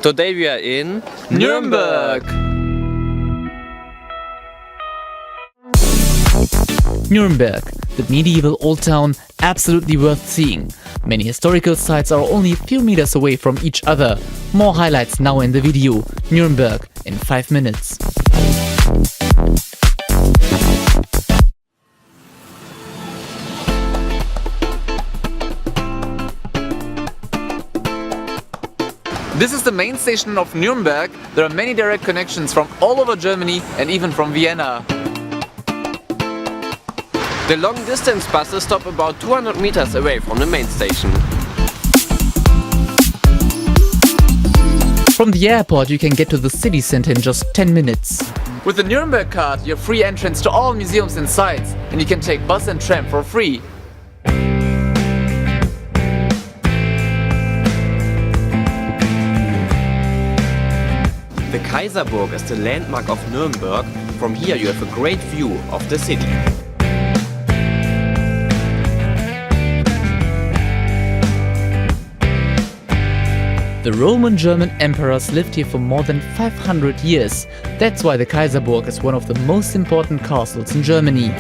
Today we are in Nuremberg. Nuremberg, the medieval old town, absolutely worth seeing. Many historical sites are only a few meters away from each other. More highlights now in the video. Nuremberg in 5 minutes. This is the main station of Nuremberg. There are many direct connections from all over Germany and even from Vienna. The long-distance buses stop about 200 meters away from the main station. From the airport you can get to the city center in just 10 minutes. With the Nuremberg card you have free entrance to all museums and sites, and you can take bus and tram for free. The Kaiserburg is the landmark of Nuremberg. From here you have a great view of the city. The Roman-German emperors lived here for more than 500 years. That's why the Kaiserburg is one of the most important castles in Germany.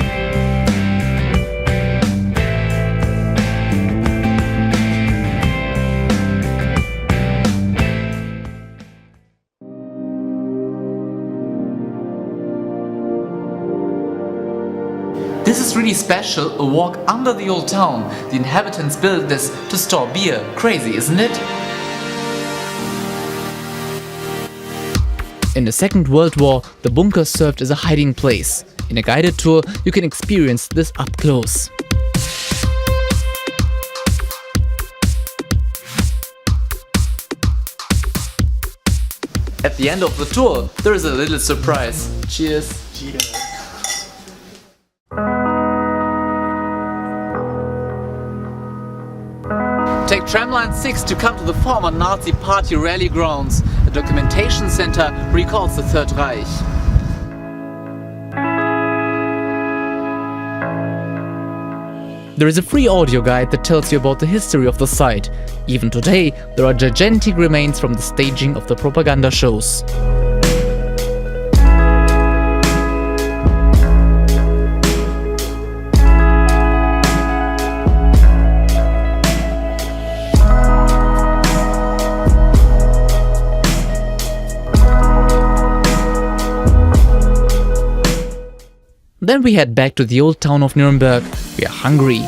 This is really special, a walk under the old town. The inhabitants built this to store beer. Crazy, isn't it? In the Second World War, the bunker served as a hiding place. In a guided tour, you can experience this up close. At the end of the tour, there is a little surprise. Cheers! Cheers! Take tramline 6 to come to the former Nazi party rally grounds. The documentation center recalls the Third Reich. There is a free audio guide that tells you about the history of the site. Even today, there are gigantic remains from the staging of the propaganda shows. Then we head back to the old town of Nuremberg. We are hungry.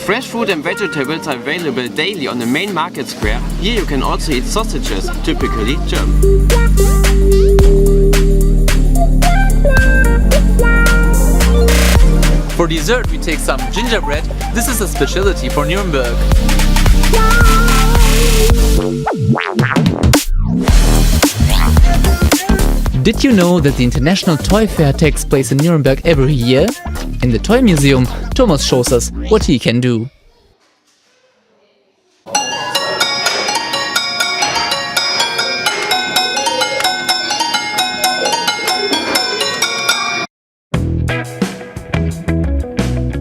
Fresh fruit and vegetables are available daily on the main market square. Here you can also eat sausages, typically German. For dessert we take some gingerbread. This is a specialty for Nuremberg. Did you know that the International Toy Fair takes place in Nuremberg every year? In the Toy Museum, Thomas shows us what he can do.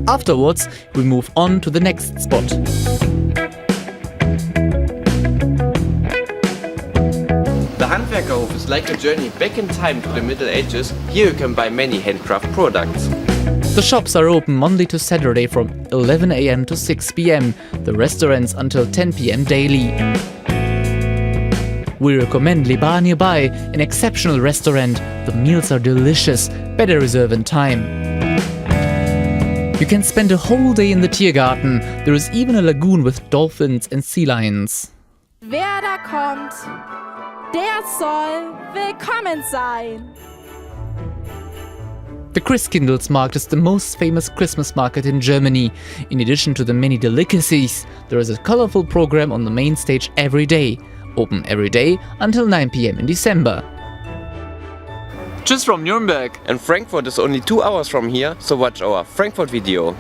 Afterwards, we move on to the next spot. The Handwerkerhof is like a journey back in time to the Middle Ages. Here you can buy many handcraft products. The shops are open Monday to Saturday from 11 AM to 6 PM, the restaurants until 10 PM daily. We recommend Les Bars nearby, an exceptional restaurant. The meals are delicious, better reserve in time. You can spend a whole day in the Tiergarten. There is even a lagoon with dolphins and sea lions. Wer da kommt, der soll willkommen sein. The Christkindlesmarkt is the most famous Christmas market in Germany. In addition to the many delicacies, there is a colorful program on the main stage every day. Open every day until 9 PM in December. Just from Nuremberg. And Frankfurt is only 2 hours from here, so watch our Frankfurt video.